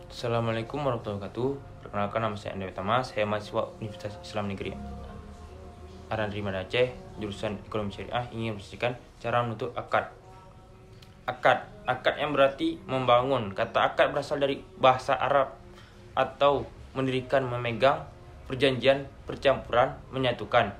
Assalamualaikum warahmatullahi wabarakatuh. Perkenalkan, nama saya Andi Utama. Saya mahasiswa Universitas Islam Negeri Aran Rimba Aceh, jurusan Ekonomi Syariah, ingin menjelaskan cara menuntut akad. Akad yang berarti membangun. Kata akad berasal dari bahasa Arab atau mendirikan, memegang, perjanjian, percampuran, menyatukan.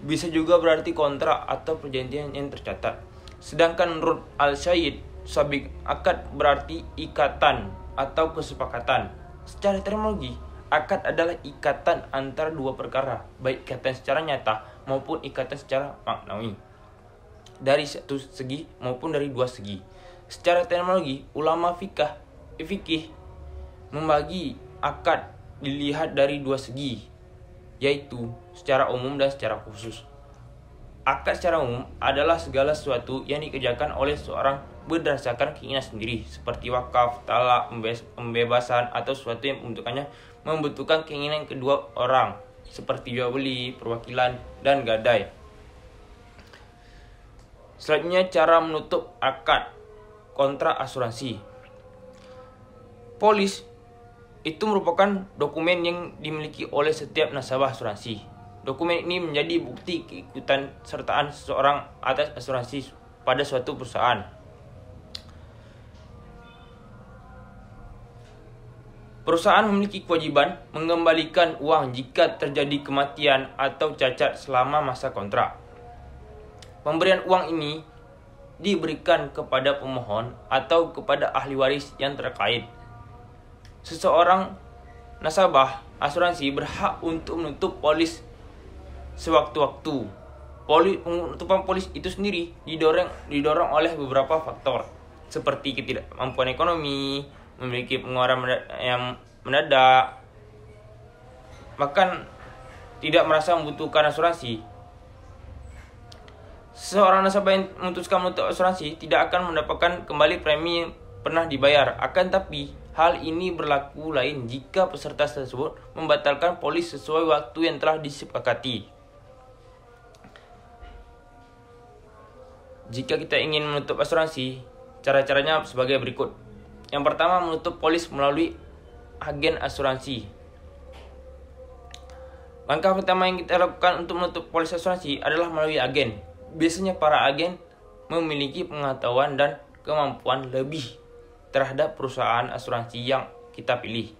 Bisa juga berarti kontrak atau perjanjian yang tercatat. Sedangkan menurut Al-Syed Sabiq, akad berarti ikatan atau kesepakatan. Secara terminologi, akad adalah ikatan antara dua perkara, baik ikatan secara nyata maupun ikatan secara maknawi, dari satu segi maupun dari dua segi. Secara terminologi, ulama fikih membagi akad dilihat dari dua segi, yaitu secara umum dan secara khusus. Akad secara umum adalah segala sesuatu yang dikerjakan oleh seorang berdasarkan keinginan sendiri, seperti wakaf, talak, pembebasan, atau sesuatu yang membutuhkan keinginan kedua orang, seperti jual beli, perwakilan, dan gadai. Selanjutnya, cara menutup akad kontrak asuransi. Polis itu merupakan dokumen yang dimiliki oleh setiap nasabah asuransi. Dokumen ini menjadi bukti keikutsertaan sertaan seseorang atas asuransi pada suatu perusahaan. Perusahaan memiliki kewajiban mengembalikan uang jika terjadi kematian atau cacat selama masa kontrak. Pemberian uang ini diberikan kepada pemohon atau kepada ahli waris yang terkait. Seseorang nasabah asuransi berhak untuk menutup polis sewaktu-waktu. Penutupan polis itu sendiri didorong oleh beberapa faktor, seperti ketidakmampuan ekonomi, memiliki pengeluaran yang mendadak, bahkan tidak merasa membutuhkan asuransi. Seorang nasabah yang memutuskan menutup asuransi tidak akan mendapatkan kembali premi yang pernah dibayar. Akan tapi, hal ini berlaku lain jika peserta tersebut membatalkan polis sesuai waktu yang telah disepakati. Jika kita ingin menutup asuransi, cara-caranya sebagai berikut. Yang pertama, menutup polis melalui agen asuransi. Langkah pertama yang kita lakukan untuk menutup polis asuransi adalah melalui agen. Biasanya para agen memiliki pengetahuan dan kemampuan lebih terhadap perusahaan asuransi yang kita pilih.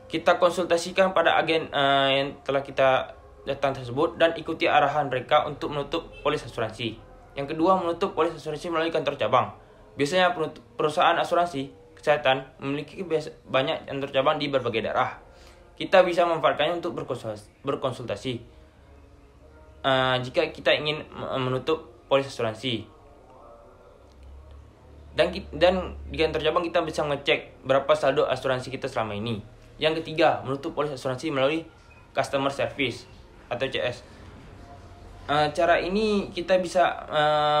Kita konsultasikan pada agen yang telah kita datang tersebut dan ikuti arahan mereka untuk menutup polis asuransi. Yang kedua, menutup polis asuransi melalui kantor cabang. Biasanya perusahaan asuransi kesehatan memiliki banyak kantor cabang di berbagai daerah. Kita bisa memanfaatkannya untuk berkonsultasi jika kita ingin menutup polis asuransi. Dan di kantor cabang kita bisa mengecek berapa saldo asuransi kita selama ini. Yang ketiga, menutup polis asuransi melalui customer service atau CS. Cara ini kita bisa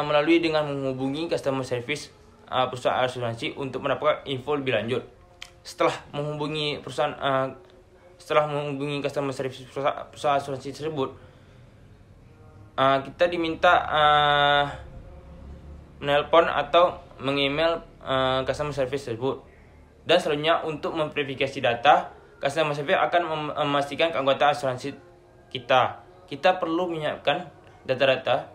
melalui dengan menghubungi customer service perusahaan asuransi untuk mendapatkan info lebih lanjut. Setelah menghubungi customer service perusahaan asuransi tersebut, kita diminta menelpon atau mengemail customer service tersebut. Dan selanjutnya, untuk memverifikasi data, customer service akan memastikan keanggotaan asuransi kita. Kita perlu menyiapkan data-data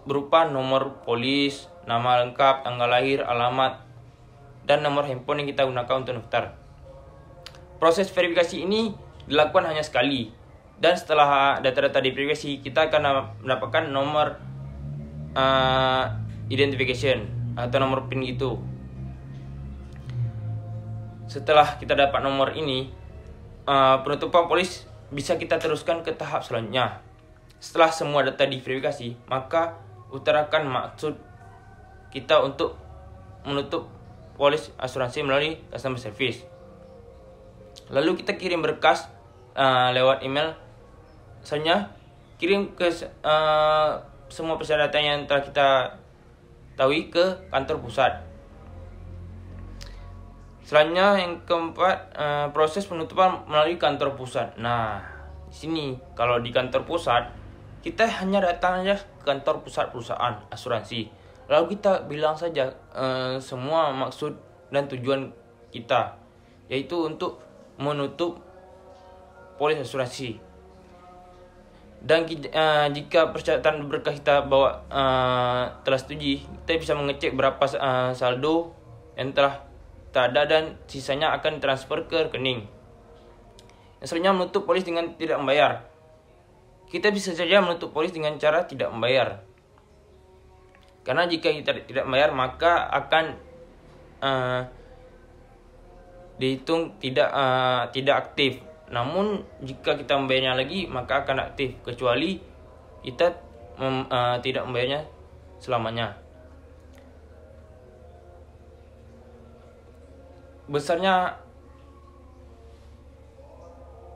berupa nomor polis, nama lengkap, tanggal lahir, alamat, dan nomor handphone yang kita gunakan untuk daftar. Proses verifikasi ini dilakukan hanya sekali, dan setelah data-data diverifikasi, kita akan mendapatkan nomor identification atau nomor PIN gitu. Setelah kita dapat nomor ini, penutupan polis bisa kita teruskan ke tahap selanjutnya. Setelah semua data diverifikasi, maka utarakan maksud kita untuk menutup polis asuransi melalui customer service. Lalu kita kirim berkas lewat email. Selanjutnya, kirim ke semua persyaratan yang telah kita tahu ke kantor pusat. Selanjutnya, yang keempat, proses penutupan melalui kantor pusat. Nah, di sini kalau di kantor pusat, kita hanya datang aja ke kantor pusat perusahaan asuransi. Lalu kita bilang saja semua maksud dan tujuan kita, yaitu untuk menutup polis asuransi. Dan jika persyaratan berkah kita bawa telah setuju, kita bisa mengecek berapa saldo yang telah tak ada dan sisanya akan transfer ke rekening. Selanjutnya, menutup polis dengan tidak membayar. Kita bisa saja menutup polis dengan cara tidak membayar. Karena jika kita tidak membayar, maka akan dihitung tidak aktif. Namun jika kita membayarnya lagi, maka akan aktif, kecuali kita tidak membayarnya selamanya. Besarnya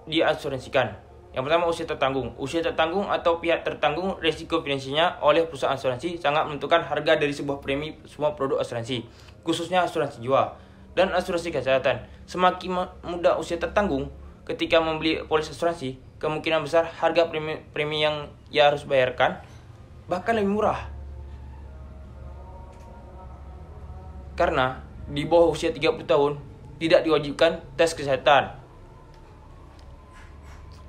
diasuransikan. Yang pertama, usia tertanggung. Usia tertanggung atau pihak tertanggung risiko finansialnya oleh perusahaan asuransi sangat menentukan harga dari sebuah premi semua produk asuransi, khususnya asuransi jiwa dan asuransi kesehatan. Semakin muda usia tertanggung ketika membeli polis asuransi, kemungkinan besar harga premi yang ia harus bayarkan bahkan lebih murah. Karena di bawah usia 30 tahun tidak diwajibkan tes kesehatan.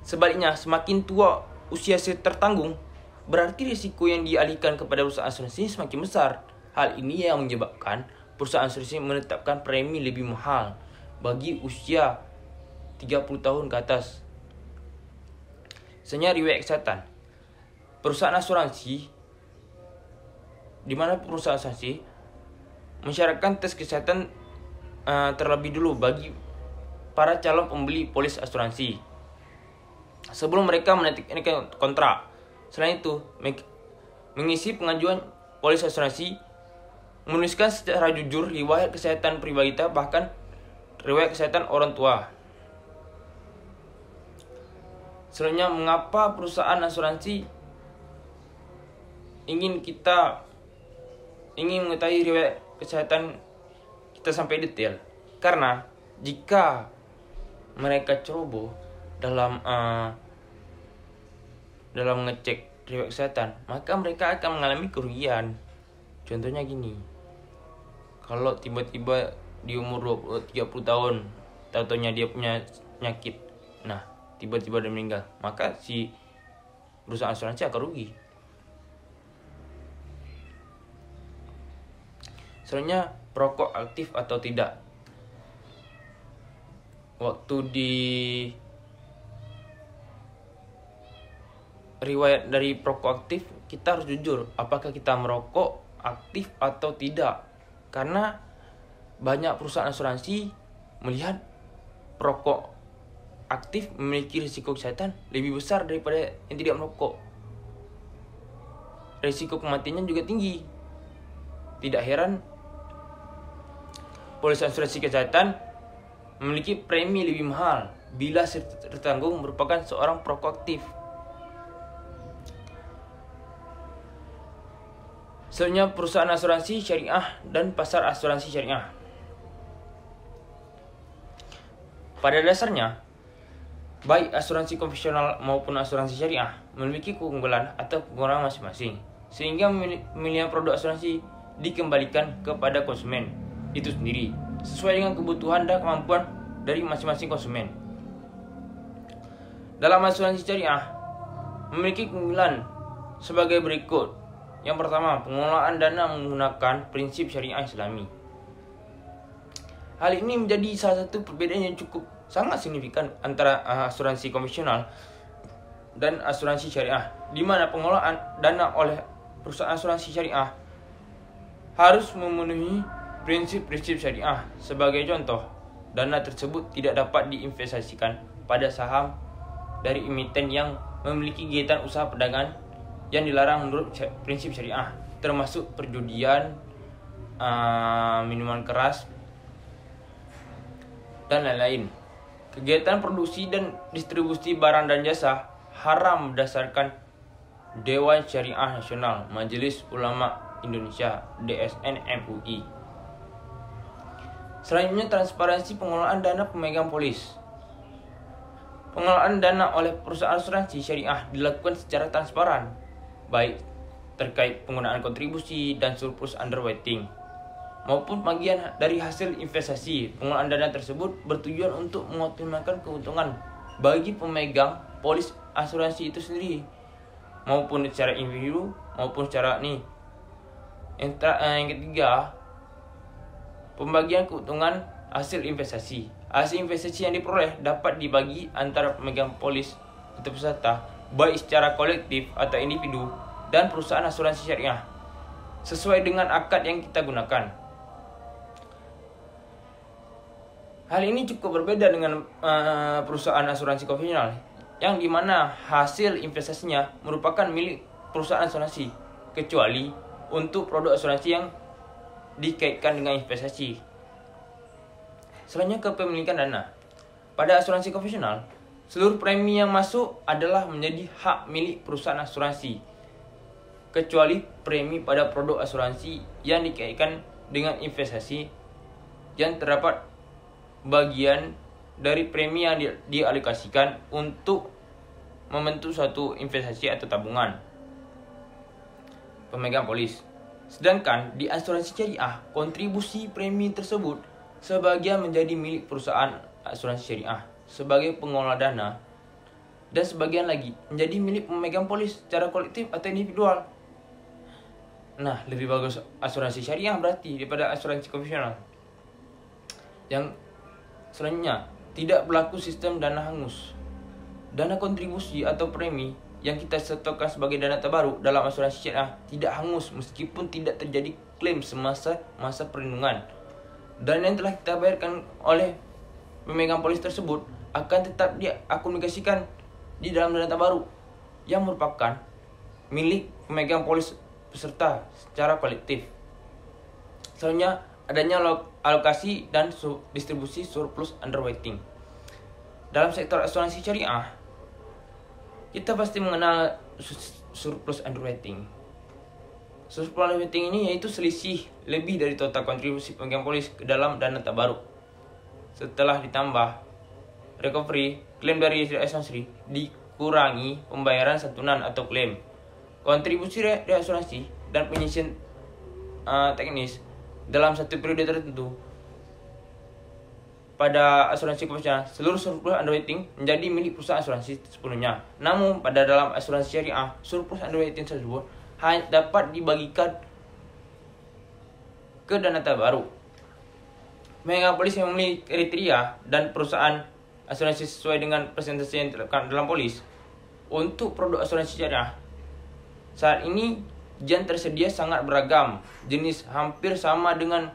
Sebaliknya, semakin tua usia tertanggung, berarti risiko yang dialihkan kepada perusahaan asuransi semakin besar. Hal ini yang menyebabkan perusahaan asuransi menetapkan premi lebih mahal bagi usia 30 tahun ke atas. Selanjutnya, riwayat kesehatan. Perusahaan asuransi, di mana perusahaan asuransi mensyaratkan tes kesehatan terlebih dulu bagi para calon pembeli polis asuransi sebelum mereka menandatangani kontrak. Selain itu, mengisi pengajuan polis asuransi, menuliskan secara jujur riwayat kesehatan pribadi kita, bahkan riwayat kesehatan orang tua. Selanjutnya, mengapa perusahaan asuransi ingin mengetahui riwayat kesehatan kita sampai detail? Karena jika mereka ceroboh dalam ngecek riwayat kesehatan, maka mereka akan mengalami kerugian. Contohnya gini, kalau tiba-tiba di umur 30 tahun tahu-taunya dia punya penyakit, nah tiba-tiba dia meninggal, maka si perusahaan asuransi akan rugi. Selanjutnya, perokok aktif atau tidak. Waktu di riwayat dari perokok aktif, kita harus jujur apakah kita merokok aktif atau tidak. Karena banyak perusahaan asuransi melihat perokok aktif memiliki risiko kesehatan lebih besar daripada yang tidak merokok. Risiko kematiannya juga tinggi. Tidak heran polis asuransi kesehatan memiliki premi lebih mahal bila tertanggung merupakan seorang perokok aktif. Selanjutnya, perusahaan asuransi syariah dan pasar asuransi syariah. Pada dasarnya, baik asuransi konvensional maupun asuransi syariah memiliki keunggulan atau kekurangan masing-masing, sehingga pemilihan produk asuransi dikembalikan kepada konsumen itu sendiri sesuai dengan kebutuhan dan kemampuan dari masing-masing konsumen. Dalam asuransi syariah memiliki keunggulan sebagai berikut. Yang pertama, pengelolaan dana menggunakan prinsip syariah Islami. Hal ini menjadi salah satu perbedaan yang cukup sangat signifikan antara asuransi konvensional dan asuransi syariah, di mana pengelolaan dana oleh perusahaan asuransi syariah harus memenuhi prinsip-prinsip syariah. Sebagai contoh, dana tersebut tidak dapat diinvestasikan pada saham dari emiten yang memiliki kegiatan usaha perdagangan yang dilarang menurut prinsip syariah, termasuk perjudian, minuman keras, dan lain-lain. Kegiatan produksi dan distribusi barang dan jasa haram berdasarkan Dewan Syariah Nasional Majelis Ulama Indonesia (DSN MUI). Selanjutnya, transparansi pengelolaan dana pemegang polis. Pengelolaan dana oleh perusahaan asuransi syariah dilakukan secara transparan, baik terkait penggunaan kontribusi dan surplus underwriting maupun bagian dari hasil investasi. Penggunaan dana tersebut bertujuan untuk mengoptimalkan keuntungan bagi pemegang polis asuransi itu sendiri, maupun secara individu maupun secara yang ketiga, pembagian keuntungan hasil investasi. Hasil investasi yang diperoleh dapat dibagi antara pemegang polis atau peserta, baik secara kolektif atau individu, dan perusahaan asuransi syariah, sesuai dengan akad yang kita gunakan. Hal ini cukup berbeda dengan perusahaan asuransi konvensional, yang dimana hasil investasinya merupakan milik perusahaan asuransi, kecuali untuk produk asuransi yang dikaitkan dengan investasi. Selanjutnya, kepemilikan dana. Pada asuransi konvensional, seluruh premi yang masuk adalah menjadi hak milik perusahaan asuransi, kecuali premi pada produk asuransi yang dikaitkan dengan investasi, yang terdapat bagian dari premi yang dialokasikan untuk membentuk suatu investasi atau tabungan pemegang polis. Sedangkan di asuransi syariah, kontribusi premi tersebut sebagian menjadi milik perusahaan asuransi syariah sebagai pengelola dana, dan sebagian lagi menjadi milik pemegang polis secara kolektif atau individual. Nah, lebih bagus asuransi syariah berarti daripada asuransi konvensional. Yang selanjutnya, tidak berlaku sistem dana hangus. Dana kontribusi atau premi yang kita setorkan sebagai dana terbaru dalam asuransi syariah tidak hangus meskipun tidak terjadi klaim semasa masa perlindungan. Dan yang telah kita bayarkan oleh pemegang polis tersebut akan tetap diakumulasikan di dalam dana terbaru yang merupakan milik pemegang polis peserta secara kolektif. Selanjutnya, adanya alokasi dan distribusi surplus underwriting. Dalam sektor asuransi syariah, kita pasti mengenal surplus underwriting. Surplus underwriting ini yaitu selisih lebih dari total kontribusi pemegang polis ke dalam dana terbaru setelah ditambah recovery klaim dari asuransi dikurangi pembayaran santunan atau klaim, kontribusi reasuransi, dan penyisian teknis dalam satu periode tertentu. Pada asuransi konvensional, seluruh surplus underwriting menjadi milik perusahaan asuransi sepenuhnya. Namun pada dalam asuransi syariah, surplus underwriting tersebut hanya dapat dibagikan ke dana terbaru. Pemegang polis yang memiliki kriteria dan perusahaan asuransi sesuai dengan presentasi yang terdapat dalam polis untuk produk asuransi syariah saat ini yang tersedia sangat beragam jenis, hampir sama dengan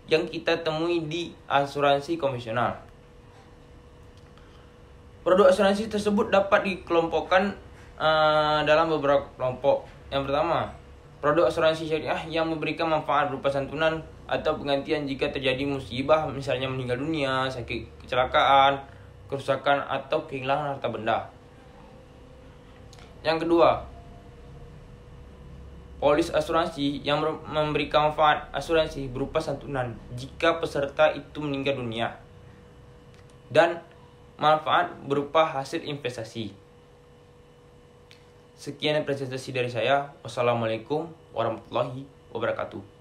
yang kita temui di asuransi konvensional. Produk asuransi tersebut dapat dikelompokkan dalam beberapa kelompok. Yang pertama, produk asuransi syariah yang memberikan manfaat berupa santunan atau penggantian jika terjadi musibah, misalnya meninggal dunia, sakit, kecelakaan, kerusakan, atau kehilangan harta benda. Yang kedua, polis asuransi yang memberikan manfaat asuransi berupa santunan jika peserta itu meninggal dunia, dan manfaat berupa hasil investasi. Sekian presentasi dari saya. Wassalamualaikum warahmatullahi wabarakatuh.